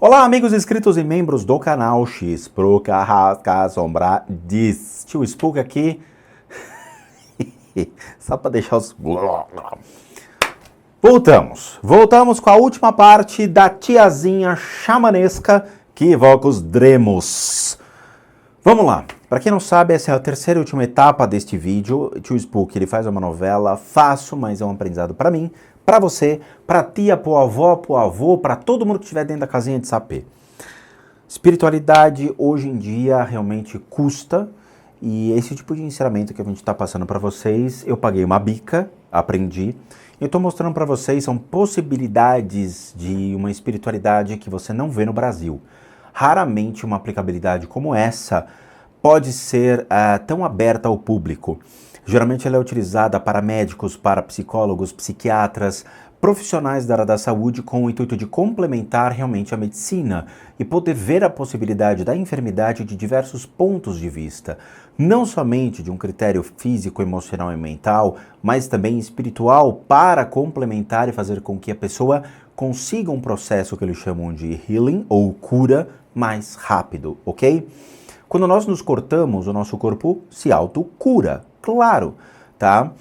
Olá, amigos inscritos e membros do canal X Pro Carrasca Sombra diz. Tio Spook aqui. Só para deixar os... Voltamos com a última parte da tiazinha xamanesca que evoca os dremos. Vamos lá. Para quem não sabe, essa é a terceira e última etapa deste vídeo. Tio Spook, ele faz uma novela fácil, mas é um aprendizado para mim, para você, para tia, para avó, para avô, para todo mundo que estiver dentro da casinha de sapê. Espiritualidade hoje em dia realmente custa, e esse tipo de ensinamento que a gente está passando para vocês, eu paguei uma bica, aprendi. Eu estou mostrando para vocês, são possibilidades de uma espiritualidade que você não vê no Brasil. Raramente uma aplicabilidade como essa pode ser tão aberta ao público. Geralmente ela é utilizada para médicos, para psicólogos, psiquiatras, profissionais da área da saúde com o intuito de complementar realmente a medicina e poder ver a possibilidade da enfermidade de diversos pontos de vista. Não somente de um critério físico, emocional e mental, mas também espiritual para complementar e fazer com que a pessoa consiga um processo que eles chamam de healing ou cura mais rápido, ok? Quando nós nos cortamos, o nosso corpo se autocura, claro, tá?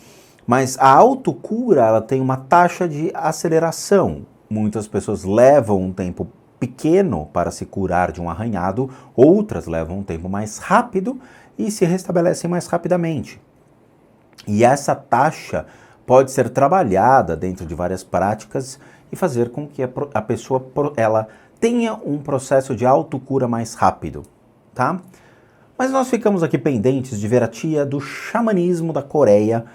Mas a autocura, ela tem uma taxa de aceleração. Muitas pessoas levam um tempo pequeno para se curar de um arranhado, outras levam um tempo mais rápido e se restabelecem mais rapidamente. E essa taxa pode ser trabalhada dentro de várias práticas e fazer com que a pessoa ela tenha um processo de autocura mais rápido, tá? Mas nós ficamos aqui pendentes de ver a tia do xamanismo da Coreia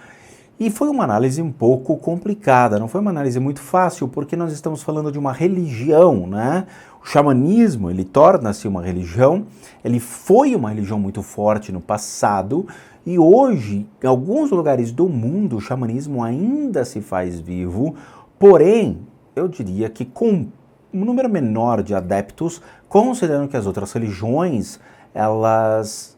e foi uma análise um pouco complicada, não foi uma análise muito fácil porque nós estamos falando de uma religião, né? O xamanismo, ele torna-se uma religião, ele foi uma religião muito forte no passado e hoje, em alguns lugares do mundo, o xamanismo ainda se faz vivo, porém, eu diria que com um número menor de adeptos, considerando que as outras religiões elas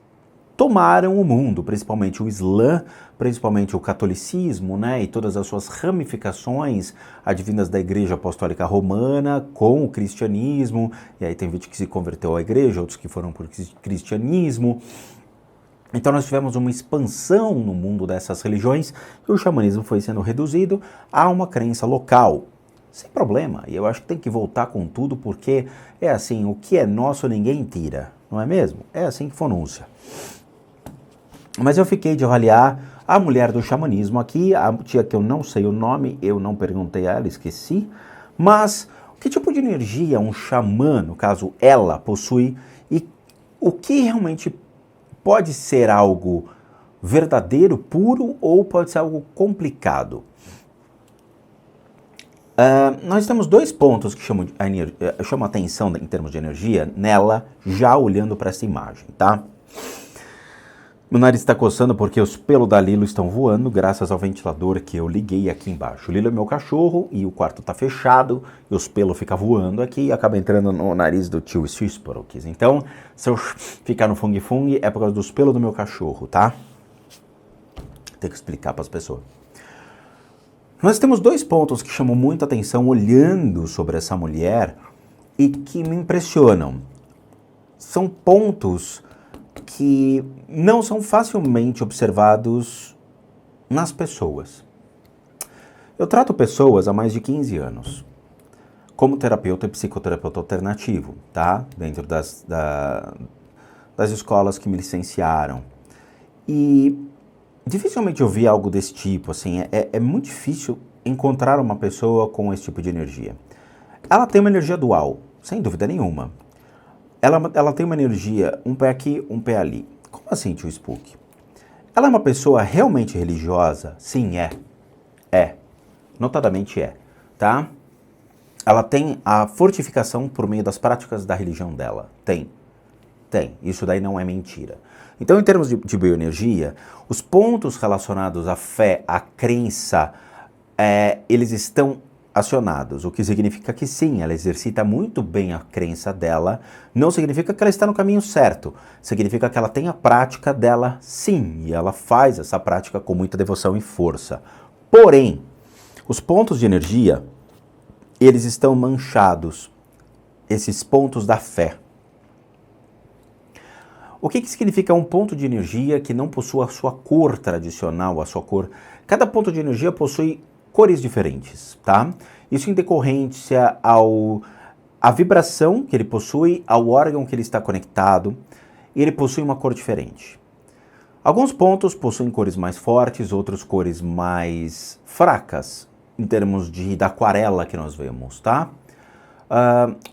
tomaram o mundo, principalmente o Islã, principalmente o catolicismo, né, e todas as suas ramificações advindas da Igreja Apostólica Romana com o cristianismo, e aí tem gente que se converteu à igreja, outros que foram por cristianismo. Então nós tivemos uma expansão no mundo dessas religiões e o xamanismo foi sendo reduzido a uma crença local. Sem problema, e eu acho que tem que voltar com tudo porque é assim, o que é nosso ninguém tira, não é mesmo? É assim que pronuncia. Mas eu fiquei de avaliar a mulher do xamanismo aqui, a tia que eu não sei o nome, eu não perguntei a ela, esqueci, mas que tipo de energia um xamã, no caso ela, possui e o que realmente pode ser algo verdadeiro, puro ou pode ser algo complicado? Nós temos dois pontos que chamam a atenção em termos de energia nela, já olhando para essa imagem, tá? Meu nariz está coçando porque os pelos da Lilo estão voando graças ao ventilador que eu liguei aqui embaixo. O Lilo é meu cachorro e o quarto está fechado e os pelos ficam voando aqui e acaba entrando no nariz do tio Swisparokis. Então, se eu ficar no fungue-fungue é por causa dos pelos do meu cachorro, tá? Tem que explicar para as pessoas. Nós temos dois pontos que chamam muita atenção olhando sobre essa mulher e que me impressionam. São pontos que não são facilmente observados nas pessoas. Eu trato pessoas há mais de 15 anos como terapeuta e psicoterapeuta alternativo, tá? Dentro das escolas que me licenciaram. E dificilmente eu vi algo desse tipo, assim, é muito difícil encontrar uma pessoa com esse tipo de energia. Ela tem uma energia dual, sem dúvida nenhuma. Ela tem uma energia, um pé aqui, um pé ali. Como assim, tio Spook? Ela é uma pessoa realmente religiosa? Sim, é. É. Notadamente é, tá? Ela tem a fortificação por meio das práticas da religião dela. Tem. Isso daí não é mentira. Então, em termos de bioenergia, os pontos relacionados à fé, à crença, eles estão acionados, o que significa que sim, ela exercita muito bem a crença dela, não significa que ela está no caminho certo, significa que ela tem a prática dela sim, e ela faz essa prática com muita devoção e força. Porém, os pontos de energia, eles estão manchados esses pontos da fé. O que significa um ponto de energia que não possua a sua cor tradicional, a sua cor? Cada ponto de energia possui cores diferentes, tá? Isso em decorrência à vibração que ele possui, ao órgão que ele está conectado, e ele possui uma cor diferente. Alguns pontos possuem cores mais fortes, outros cores mais fracas, em termos da aquarela que nós vemos, tá?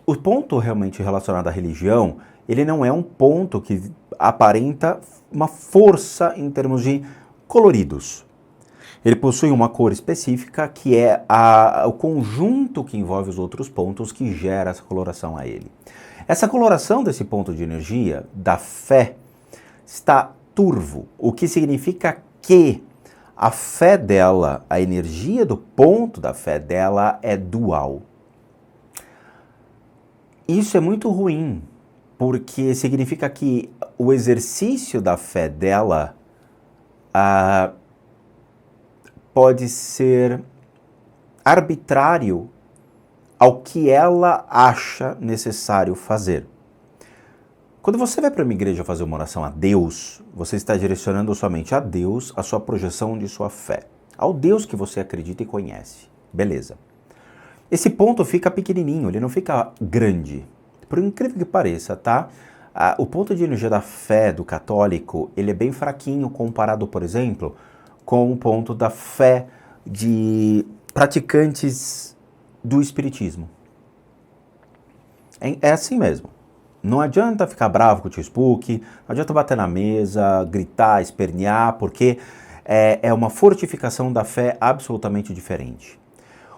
O ponto realmente relacionado à religião, ele não é um ponto que aparenta uma força em termos de coloridos. Ele possui uma cor específica que é o conjunto que envolve os outros pontos que gera essa coloração a ele. Essa coloração desse ponto de energia, da fé, está turvo, o que significa que a fé dela, a energia do ponto da fé dela é dual. Isso é muito ruim, porque significa que o exercício da fé dela pode ser arbitrário ao que ela acha necessário fazer. Quando você vai para uma igreja fazer uma oração a Deus, você está direcionando somente a Deus a sua projeção de sua fé, ao Deus que você acredita e conhece. Beleza. Esse ponto fica pequenininho, ele não fica grande. Por incrível que pareça, tá? O ponto de energia da fé do católico, ele é bem fraquinho comparado, por exemplo, com o ponto da fé de praticantes do espiritismo. É assim mesmo. Não adianta ficar bravo com o tio Spook, não adianta bater na mesa, gritar, espernear, porque é uma fortificação da fé absolutamente diferente.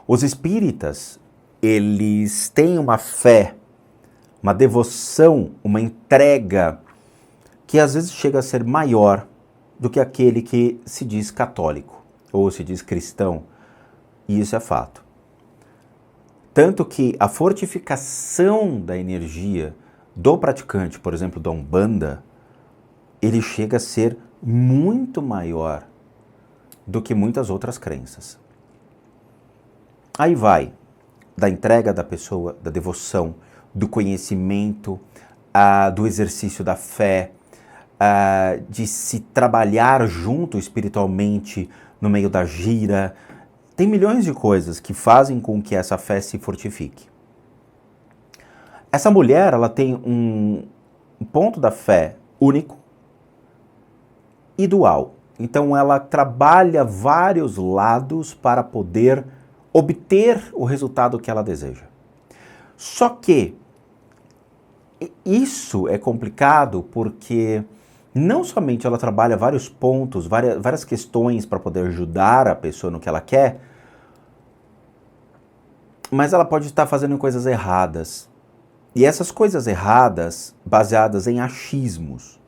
Os espíritas, eles têm uma fé, uma devoção, uma entrega que às vezes chega a ser maior do que aquele que se diz católico ou se diz cristão, e isso é fato. Tanto que a fortificação da energia do praticante, por exemplo, da Umbanda, ele chega a ser muito maior do que muitas outras crenças. Aí vai da entrega da pessoa, da devoção, do conhecimento, do exercício da fé, de se trabalhar junto espiritualmente no meio da gira. Tem milhões de coisas que fazem com que essa fé se fortifique. Essa mulher, ela tem um ponto da fé único e dual. Então ela trabalha vários lados para poder obter o resultado que ela deseja. Só que isso é complicado porque não somente ela trabalha vários pontos, várias questões para poder ajudar a pessoa no que ela quer, mas ela pode estar fazendo coisas erradas. E essas coisas erradas, baseadas em achismos,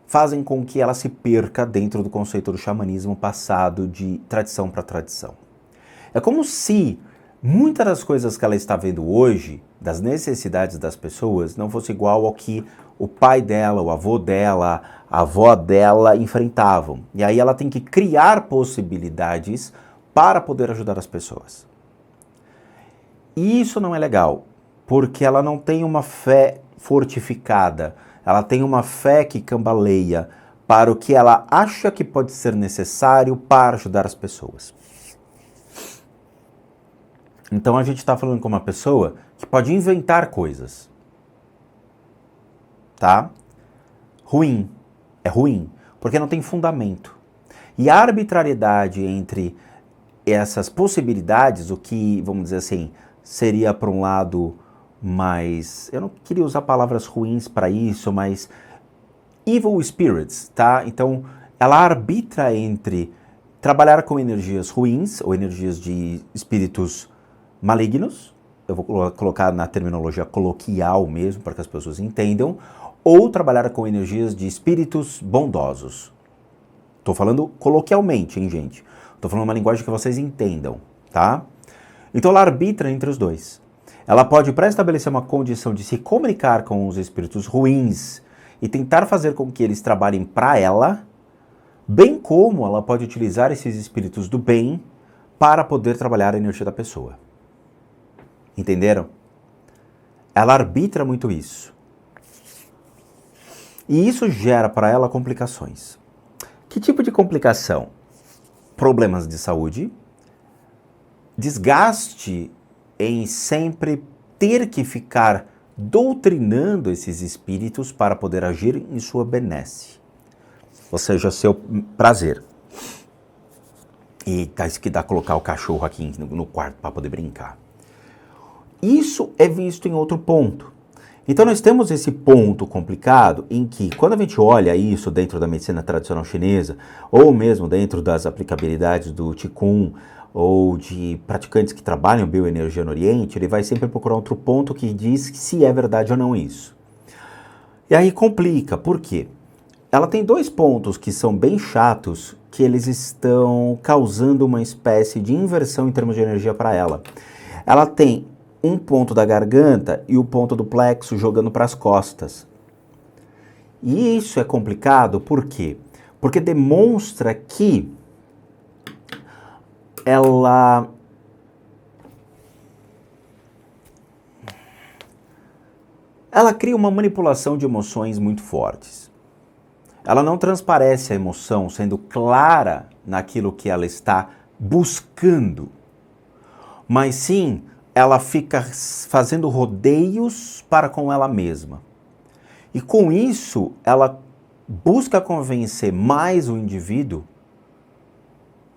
fazem com que ela se perca dentro do conceito do xamanismo passado de tradição para tradição. É como se muitas das coisas que ela está vendo hoje, das necessidades das pessoas, não fosse igual ao que o pai dela, o avô dela, a avó dela enfrentavam. E aí ela tem que criar possibilidades para poder ajudar as pessoas. E isso não é legal, porque ela não tem uma fé fortificada, ela tem uma fé que cambaleia para o que ela acha que pode ser necessário para ajudar as pessoas. Então a gente está falando com uma pessoa que pode inventar coisas, tá? Ruim, é ruim, porque não tem fundamento. E a arbitrariedade entre essas possibilidades, o que, vamos dizer assim, seria para um lado mais, eu não queria usar palavras ruins para isso, mas evil spirits, tá? Então, ela arbitra entre trabalhar com energias ruins ou energias de espíritos malignos, eu vou colocar na terminologia coloquial mesmo, para que as pessoas entendam, ou trabalhar com energias de espíritos bondosos. Estou falando coloquialmente, hein, gente? Estou falando uma linguagem que vocês entendam, tá? Então ela arbitra entre os dois. Ela pode pré-estabelecer uma condição de se comunicar com os espíritos ruins e tentar fazer com que eles trabalhem para ela, bem como ela pode utilizar esses espíritos do bem para poder trabalhar a energia da pessoa. Entenderam? ela arbitra muito isso. E isso gera para ela complicações. Que tipo de complicação? Problemas de saúde, desgaste em sempre ter que ficar doutrinando esses espíritos para poder agir em sua benesse, ou seja, seu prazer. E tá isso que dá colocar o cachorro aqui no quarto para poder brincar. Isso é visto em outro ponto. Então nós temos esse ponto complicado em que, quando a gente olha isso dentro da medicina tradicional chinesa, ou mesmo dentro das aplicabilidades do Qigong, ou de praticantes que trabalham bioenergia no Oriente, ele vai sempre procurar outro ponto que diz se é verdade ou não isso. E aí complica, por quê? Ela tem dois pontos que são bem chatos, que eles estão causando uma espécie de inversão em termos de energia para ela. Ela tem um ponto da garganta e o ponto do plexo jogando para as costas. E isso é complicado, por quê? Porque demonstra que ela cria uma manipulação de emoções muito fortes. Ela não transparece a emoção sendo clara naquilo que ela está buscando, mas sim ela fica fazendo rodeios para com ela mesma. E com isso, ela busca convencer mais o indivíduo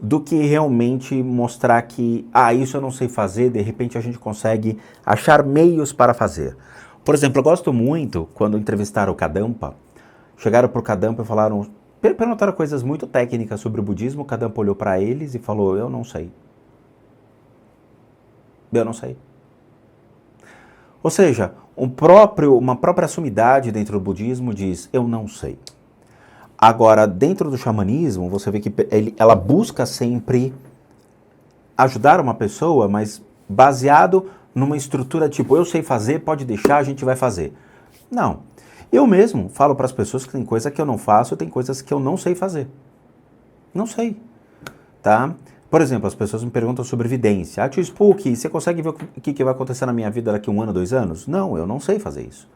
do que realmente mostrar que, isso eu não sei fazer, de repente a gente consegue achar meios para fazer. Por exemplo, eu gosto muito, quando entrevistaram o Kadampa, chegaram para o Kadampa e falaram, perguntaram coisas muito técnicas sobre o budismo, o Kadampa olhou para eles e falou, eu não sei. Eu não sei. Ou seja, uma própria sumidade dentro do budismo diz, eu não sei. Agora, dentro do xamanismo, você vê que ela busca sempre ajudar uma pessoa, mas baseado numa estrutura tipo, eu sei fazer, pode deixar, a gente vai fazer. Não. Eu mesmo falo para as pessoas que tem coisa que eu não faço, tem coisas que eu não sei fazer. Não sei. Tá? Por exemplo, as pessoas me perguntam sobre evidência. Tio Spook, você consegue ver o que vai acontecer na minha vida daqui 1 ano, 2 anos? Não, eu não sei fazer isso.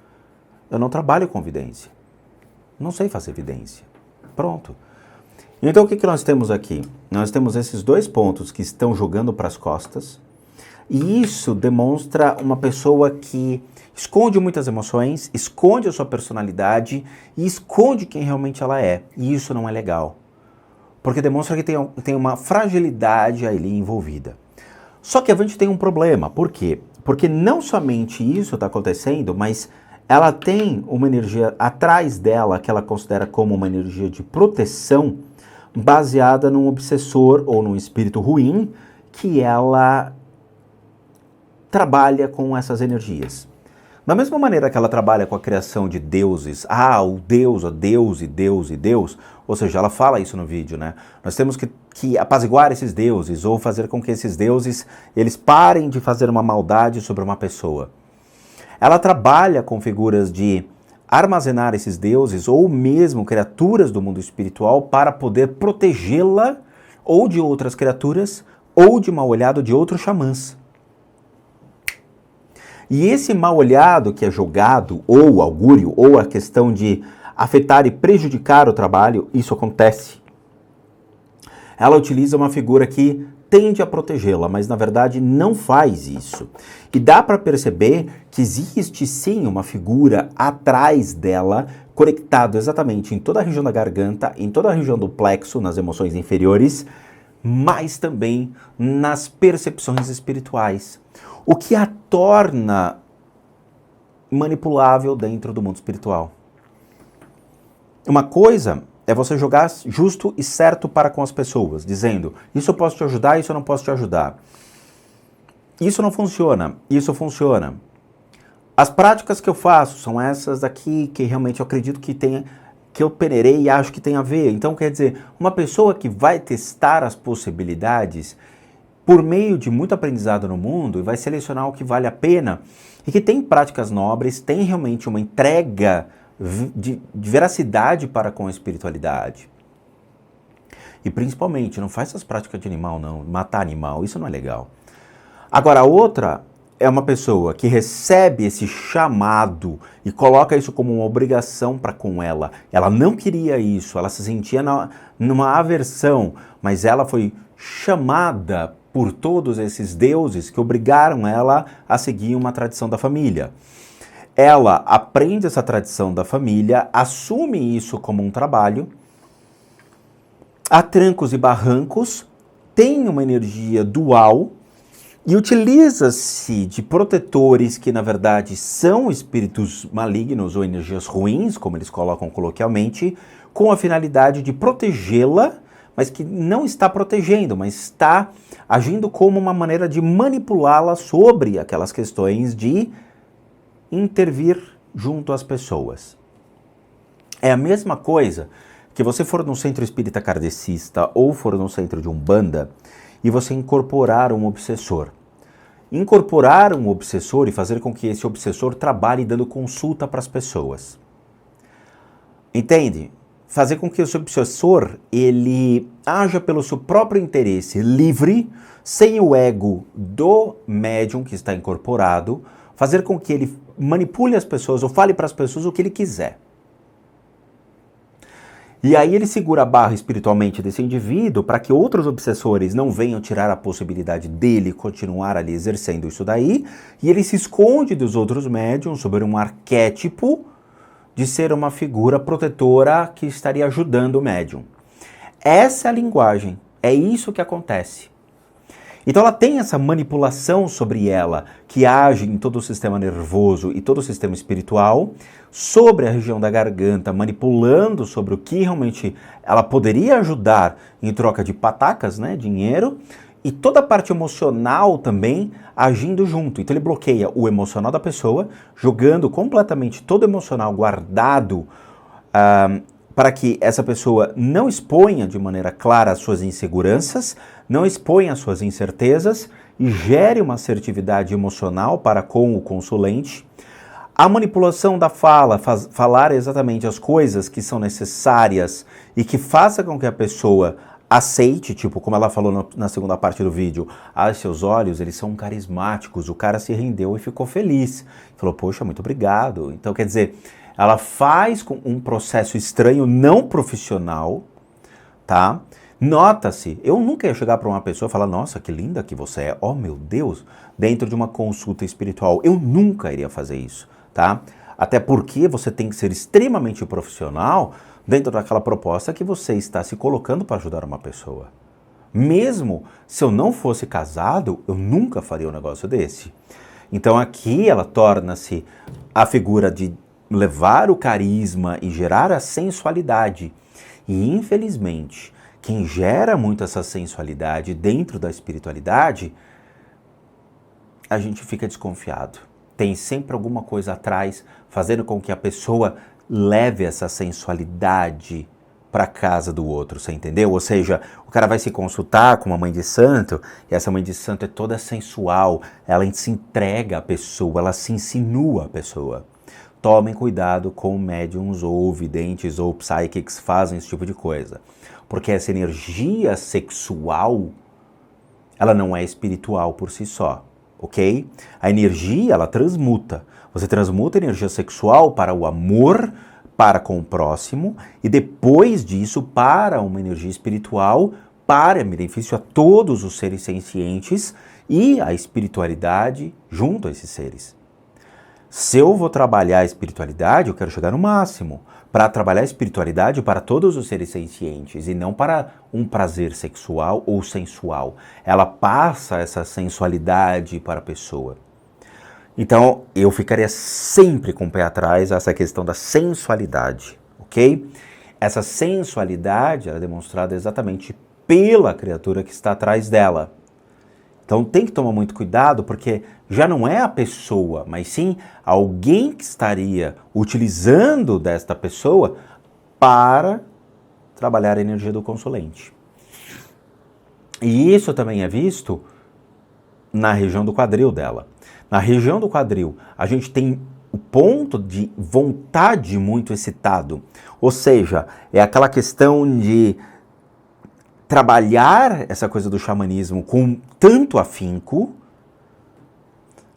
Eu não trabalho com evidência. Não sei fazer evidência. Pronto. Então o que nós temos aqui? Nós temos esses dois pontos que estão jogando para as costas. E isso demonstra uma pessoa que esconde muitas emoções, esconde a sua personalidade e esconde quem realmente ela é. E isso não é legal. Porque demonstra que tem uma fragilidade ali envolvida. Só que a gente tem um problema. Por quê? Porque não somente isso está acontecendo, mas ela tem uma energia atrás dela que ela considera como uma energia de proteção baseada num obsessor ou num espírito ruim que ela trabalha com essas energias. Da mesma maneira que ela trabalha com a criação de deuses, o Deus, o Deus e Deus e Deus, ou seja, ela fala isso no vídeo, né? Nós temos que apaziguar esses deuses ou fazer com que esses deuses, eles parem de fazer uma maldade sobre uma pessoa. Ela trabalha com figuras de armazenar esses deuses ou mesmo criaturas do mundo espiritual para poder protegê-la ou de outras criaturas ou de mal olhado de outros xamãs. E esse mal olhado que é jogado, ou augúrio, ou a questão de afetar e prejudicar o trabalho, isso acontece. Ela utiliza uma figura que tende a protegê-la, mas na verdade não faz isso. E dá para perceber que existe sim uma figura atrás dela, conectado exatamente em toda a região da garganta, em toda a região do plexo, nas emoções inferiores, mas também nas percepções espirituais. O que a torna manipulável dentro do mundo espiritual. Uma coisa é você jogar justo e certo para com as pessoas, dizendo, isso eu posso te ajudar, isso eu não posso te ajudar. Isso não funciona, isso funciona. As práticas que eu faço são essas daqui que realmente eu acredito que eu peneirei e acho que tem a ver. Então, quer dizer, uma pessoa que vai testar as possibilidades por meio de muito aprendizado no mundo e vai selecionar o que vale a pena e que tem práticas nobres, tem realmente uma entrega de veracidade para com a espiritualidade. E principalmente, não faz essas práticas de animal não, matar animal, isso não é legal. Agora a outra é uma pessoa que recebe esse chamado e coloca isso como uma obrigação para com ela. Ela não queria isso, ela se sentia numa aversão, mas ela foi chamada por todos esses deuses que obrigaram ela a seguir uma tradição da família. Ela aprende essa tradição da família, assume isso como um trabalho, a trancos e barrancos, tem uma energia dual, e utiliza-se de protetores que, na verdade, são espíritos malignos ou energias ruins, como eles colocam coloquialmente, com a finalidade de protegê-la, mas que não está protegendo, mas está agindo como uma maneira de manipulá-la sobre aquelas questões de intervir junto às pessoas. É a mesma coisa que você for num centro espírita kardecista ou for num centro de Umbanda e você incorporar um obsessor. Incorporar um obsessor e fazer com que esse obsessor trabalhe dando consulta para as pessoas. Entende? Fazer com que esse obsessor, ele haja pelo seu próprio interesse livre, sem o ego do médium que está incorporado, fazer com que ele manipule as pessoas ou fale para as pessoas o que ele quiser. E aí ele segura a barra espiritualmente desse indivíduo para que outros obsessores não venham tirar a possibilidade dele continuar ali exercendo isso daí, e ele se esconde dos outros médiums sob um arquétipo de ser uma figura protetora que estaria ajudando o médium. Essa é a linguagem, é isso que acontece. Então ela tem essa manipulação sobre ela, que age em todo o sistema nervoso e todo o sistema espiritual, sobre a região da garganta, manipulando sobre o que realmente ela poderia ajudar em troca de patacas, né, dinheiro, e toda a parte emocional também agindo junto. Então ele bloqueia o emocional da pessoa, jogando completamente todo o emocional guardado para que essa pessoa não exponha de maneira clara as suas inseguranças, não exponha as suas incertezas e gere uma assertividade emocional para com o consulente. A manipulação da fala, falar exatamente as coisas que são necessárias e que faça com que a pessoa aceite, tipo, como ela falou na segunda parte do vídeo, seus olhos, eles são carismáticos, o cara se rendeu e ficou feliz. Falou, poxa, muito obrigado. Então, quer dizer, ela faz com um processo estranho, não profissional, tá? Nota-se, eu nunca ia chegar para uma pessoa e falar, nossa, que linda que você é, oh meu Deus, dentro de uma consulta espiritual. Eu nunca iria fazer isso, tá? Até porque você tem que ser extremamente profissional dentro daquela proposta que você está se colocando para ajudar uma pessoa. Mesmo se eu não fosse casado, eu nunca faria um negócio desse. Então aqui ela torna-se a figura de levar o carisma e gerar a sensualidade. E infelizmente, quem gera muito essa sensualidade dentro da espiritualidade, a gente fica desconfiado. Tem sempre alguma coisa atrás, fazendo com que a pessoa leve essa sensualidade para casa do outro, você entendeu? Ou seja, o cara vai se consultar com uma mãe de santo, e essa mãe de santo é toda sensual, ela se entrega à pessoa, ela se insinua à pessoa. Tomem cuidado com médiums ou videntes ou psychics que fazem esse tipo de coisa. Porque essa energia sexual, ela não é espiritual por si só, ok? A energia, ela transmuta. Você transmuta a energia sexual para o amor, para com o próximo, e depois disso para uma energia espiritual, para benefício a todos os seres sencientes e a espiritualidade junto a esses seres. Se eu vou trabalhar a espiritualidade, eu quero chegar no máximo. Para trabalhar a espiritualidade para todos os seres sencientes e não para um prazer sexual ou sensual. Ela passa essa sensualidade para a pessoa. Então, eu ficaria sempre com o pé atrás essa questão da sensualidade, ok? Essa sensualidade é demonstrada exatamente pela criatura que está atrás dela. Então tem que tomar muito cuidado, porque já não é a pessoa, mas sim alguém que estaria utilizando desta pessoa para trabalhar a energia do consulente. E isso também é visto na região do quadril dela. Na região do quadril, a gente tem o ponto de vontade muito excitado. Ou seja, é aquela questão de trabalhar essa coisa do xamanismo com tanto afinco,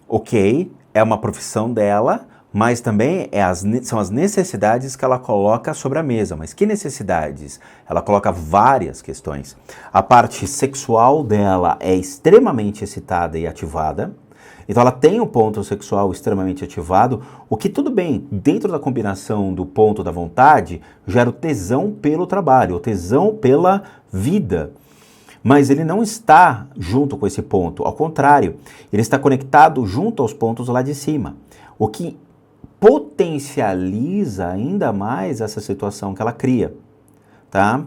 Ok, é uma profissão dela, mas também são as necessidades que ela coloca sobre a mesa. Mas que necessidades? Ela coloca várias questões. A parte sexual dela é extremamente excitada e ativada. Então ela tem um ponto sexual extremamente ativado, o que tudo bem, dentro da combinação do ponto da vontade, gera o tesão pelo trabalho, o tesão pela vida. Mas ele não está junto com esse ponto, ao contrário, ele está conectado junto aos pontos lá de cima, o que potencializa ainda mais essa situação que ela cria, tá?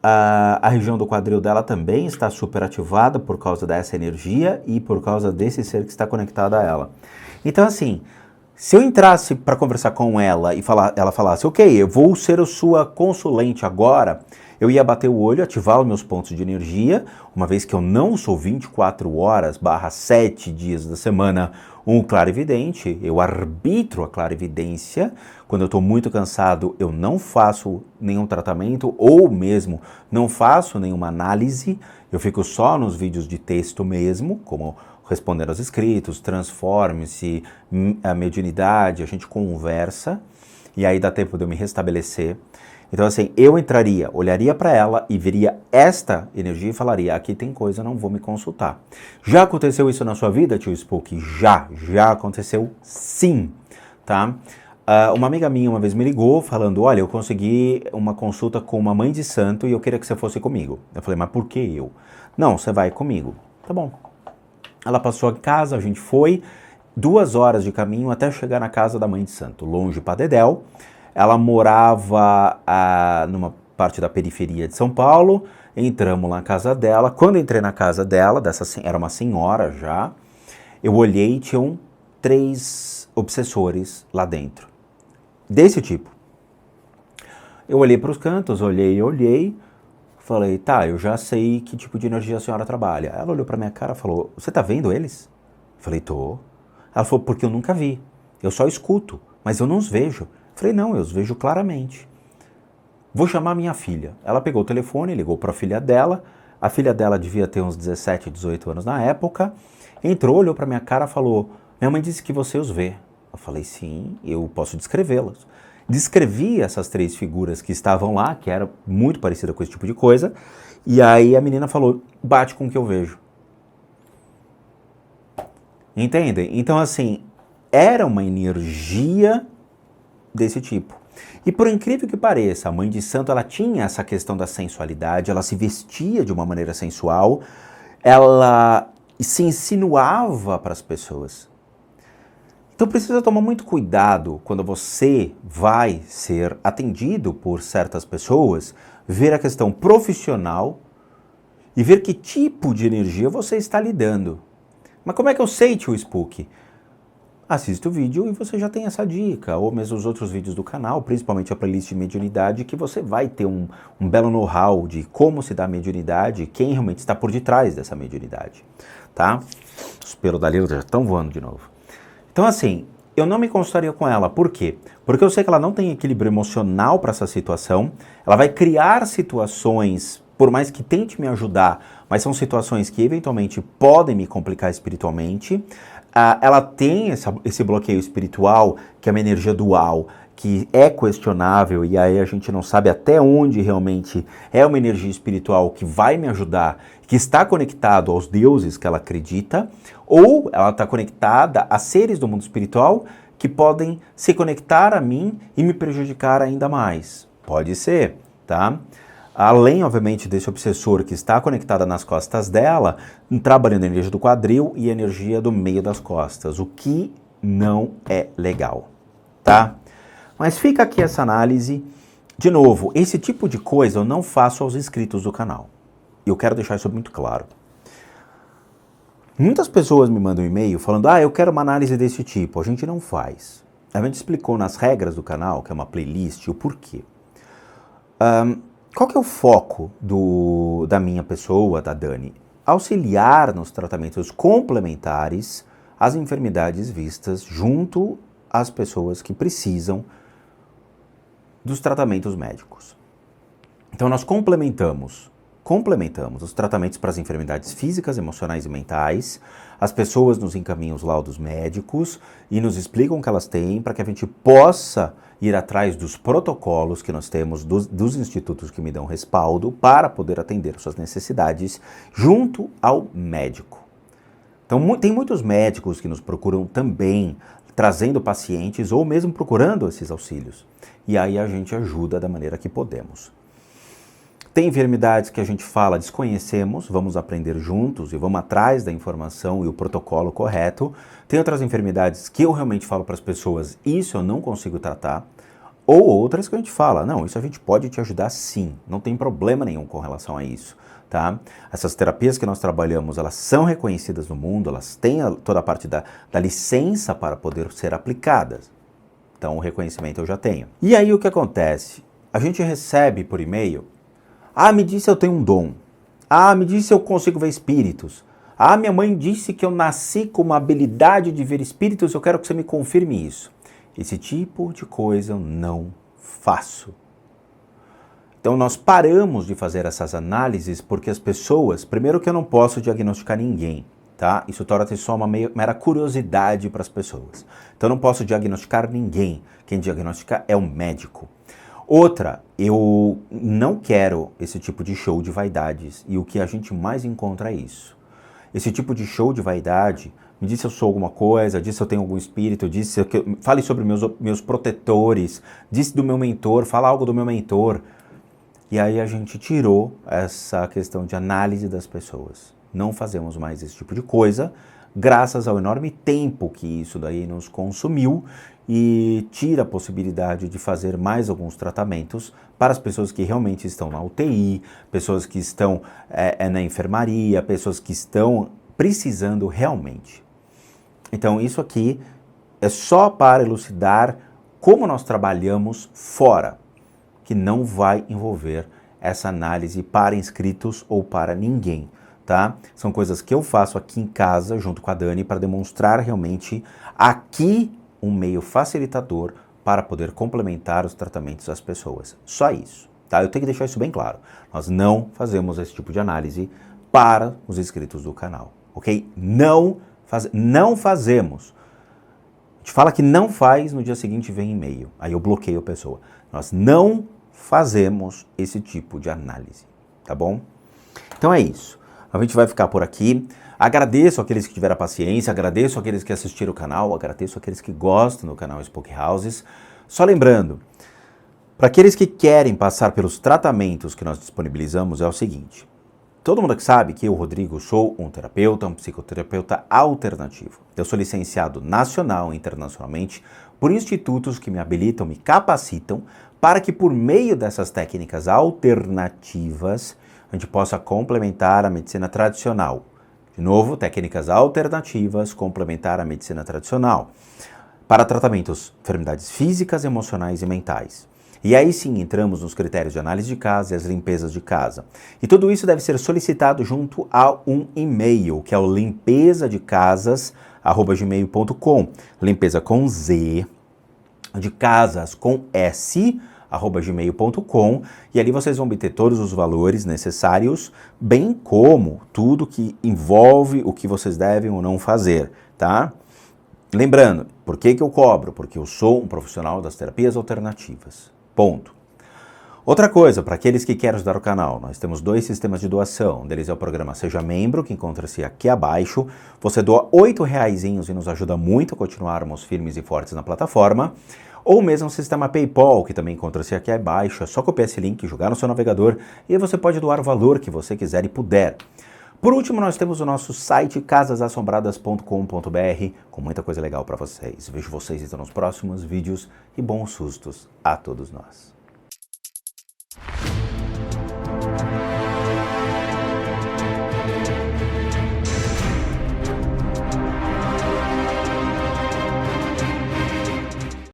A região do quadril dela também está super ativada por causa dessa energia e por causa desse ser que está conectado a ela. Então, assim, se eu entrasse para conversar com ela e ela falasse, ok, eu vou ser a sua consulente agora, eu ia bater o olho, ativar os meus pontos de energia, uma vez que eu não sou 24 horas / 7 dias da semana um clarividente, eu arbitro a clarividência. Quando eu estou muito cansado, eu não faço nenhum tratamento ou mesmo não faço nenhuma análise, eu fico só nos vídeos de texto mesmo, como respondendo aos inscritos, transforme-se, a mediunidade, a gente conversa e aí dá tempo de eu me restabelecer. Então assim, eu entraria, olharia para ela e veria esta energia e falaria, aqui tem coisa, não vou me consultar. Já aconteceu isso na sua vida, tio Spook? Já aconteceu sim, tá? Uma amiga minha uma vez me ligou falando, olha, eu consegui uma consulta com uma mãe de santo e eu queria que você fosse comigo. Eu falei, mas por que eu? Não, você vai comigo. Tá bom. Ela passou em casa, a gente foi 2 horas de caminho até chegar na casa da mãe de santo, longe para Dedéu. Ela morava numa parte da periferia de São Paulo, entramos lá na casa dela. Quando entrei na casa dela, era uma senhora já, eu olhei e tinham 3 obsessores lá dentro, desse tipo. Eu olhei para os cantos, olhei, falei, tá, eu já sei que tipo de energia a senhora trabalha. Ela olhou para minha cara e falou, você tá vendo eles? Eu falei, tô. Ela falou, porque eu nunca vi, eu só escuto, mas eu não os vejo. Falei, não, eu os vejo claramente. Vou chamar minha filha. Ela pegou o telefone, ligou para a filha dela. A filha dela devia ter uns 17, 18 anos na época. Entrou, olhou para minha cara e falou, minha mãe disse que você os vê. Eu falei, sim, eu posso descrevê-las. Descrevi essas 3 figuras que estavam lá, que era muito parecida com esse tipo de coisa. E aí a menina falou, bate com o que eu vejo. Entendem? Então assim, era uma energia desse tipo. E por incrível que pareça, a mãe de santo, ela tinha essa questão da sensualidade, ela se vestia de uma maneira sensual, ela se insinuava para as pessoas. Então precisa tomar muito cuidado quando você vai ser atendido por certas pessoas, ver a questão profissional e ver que tipo de energia você está lidando. Mas como é que eu sei, tio Spook? Assista o vídeo e você já tem essa dica, ou mesmo os outros vídeos do canal, principalmente a playlist de mediunidade, que você vai ter um belo know-how de como se dá a mediunidade, quem realmente está por detrás dessa mediunidade, tá? Os pelos da Lila já estão voando de novo. Então assim, eu não me consultaria com ela, por quê? Porque eu sei que ela não tem equilíbrio emocional para essa situação, ela vai criar situações, por mais que tente me ajudar, mas são situações que eventualmente podem me complicar espiritualmente. Ela tem esse bloqueio espiritual, que é uma energia dual, que é questionável, e aí a gente não sabe até onde realmente é uma energia espiritual que vai me ajudar, que está conectado aos deuses que ela acredita, ou ela está conectada a seres do mundo espiritual que podem se conectar a mim e me prejudicar ainda mais. Pode ser, tá? Além, obviamente, desse obsessor que está conectado nas costas dela, trabalhando a energia do quadril e a energia do meio das costas, o que não é legal, tá? Mas fica aqui essa análise. De novo, esse tipo de coisa eu não faço aos inscritos do canal. E eu quero deixar isso muito claro. Muitas pessoas me mandam um e-mail falando, eu quero uma análise desse tipo. A gente não faz. A gente explicou nas regras do canal, que é uma playlist, o porquê. Qual que é o foco da minha pessoa, da Dani? Auxiliar nos tratamentos complementares às enfermidades vistas junto às pessoas que precisam dos tratamentos médicos. Então nós complementamos complementamos os tratamentos para as enfermidades físicas, emocionais e mentais. As pessoas nos encaminham os laudos médicos e nos explicam o que elas têm para que a gente possa ir atrás dos protocolos que nós temos, dos institutos que me dão respaldo para poder atender suas necessidades junto ao médico. Então, tem muitos médicos que nos procuram também, trazendo pacientes ou mesmo procurando esses auxílios. E aí a gente ajuda da maneira que podemos. Tem enfermidades que a gente fala, desconhecemos, vamos aprender juntos e vamos atrás da informação e o protocolo correto. Tem outras enfermidades que eu realmente falo para as pessoas, isso eu não consigo tratar. Ou outras que a gente fala, não, isso a gente pode te ajudar sim, não tem problema nenhum com relação a isso. Tá? Essas terapias que nós trabalhamos, elas são reconhecidas no mundo, elas têm toda a parte da licença para poder ser aplicadas. Então o reconhecimento eu já tenho. E aí o que acontece? A gente recebe por e-mail, me disse eu tenho um dom. Me disse eu consigo ver espíritos. Minha mãe disse que eu nasci com uma habilidade de ver espíritos, eu quero que você me confirme isso. Esse tipo de coisa eu não faço. Então nós paramos de fazer essas análises porque as pessoas, primeiro que eu não posso diagnosticar ninguém, tá? Isso torna-se só uma mera curiosidade para as pessoas. Então eu não posso diagnosticar ninguém, quem diagnostica é o médico. Outra, eu não quero esse tipo de show de vaidades e o que a gente mais encontra é isso. Esse tipo de show de vaidade, me disse eu sou alguma coisa, disse eu tenho algum espírito, disse que fale sobre meus protetores, disse do meu mentor, fala algo do meu mentor. E aí a gente tirou essa questão de análise das pessoas. Não fazemos mais esse tipo de coisa, graças ao enorme tempo que isso daí nos consumiu e tira a possibilidade de fazer mais alguns tratamentos para as pessoas que realmente estão na UTI, pessoas que estão na enfermaria, pessoas que estão precisando realmente. Então isso aqui é só para elucidar como nós trabalhamos fora, que não vai envolver essa análise para inscritos ou para ninguém, tá? São coisas que eu faço aqui em casa, junto com a Dani, para demonstrar realmente aqui um meio facilitador para poder complementar os tratamentos das pessoas. Só isso, tá? Eu tenho que deixar isso bem claro. Nós não fazemos esse tipo de análise para os inscritos do canal, ok? Não fazemos. A gente fala que não faz, no dia seguinte vem e-mail. Aí eu bloqueio a pessoa. Nós não fazemos esse tipo de análise, tá bom? Então é isso. A gente vai ficar por aqui. Agradeço aqueles que tiveram paciência, agradeço aqueles que assistiram o canal, agradeço aqueles que gostam do canal Spook Houses. Só lembrando, para aqueles que querem passar pelos tratamentos que nós disponibilizamos, é o seguinte. Todo mundo que sabe que eu, Rodrigo, sou um terapeuta, um psicoterapeuta alternativo. Eu sou licenciado nacional e internacionalmente por institutos que me habilitam, me capacitam para que por meio dessas técnicas alternativas a gente possa complementar a medicina tradicional. De novo, técnicas alternativas, complementar a medicina tradicional. Para tratamentos de enfermidades físicas, emocionais e mentais. E aí sim entramos nos critérios de análise de casa e as limpezas de casa. E tudo isso deve ser solicitado junto a um e-mail, que é o limpezadecasas@gmail.com. Limpeza com Z, de casas com S, @gmail.com, e ali vocês vão obter todos os valores necessários, bem como tudo que envolve o que vocês devem ou não fazer, tá? Lembrando, por que eu cobro? Porque eu sou um profissional das terapias alternativas. Ponto. Outra coisa, para aqueles que querem ajudar o canal, nós temos 2 sistemas de doação. Um deles é o programa Seja Membro, que encontra-se aqui abaixo. Você doa R$8 e nos ajuda muito a continuarmos firmes e fortes na plataforma. Ou mesmo o sistema PayPal, que também encontra-se aqui abaixo. É só copiar esse link, jogar no seu navegador e você pode doar o valor que você quiser e puder. Por último, nós temos o nosso site casasassombradas.com.br com muita coisa legal para vocês. Vejo vocês então nos próximos vídeos e bons sustos a todos nós.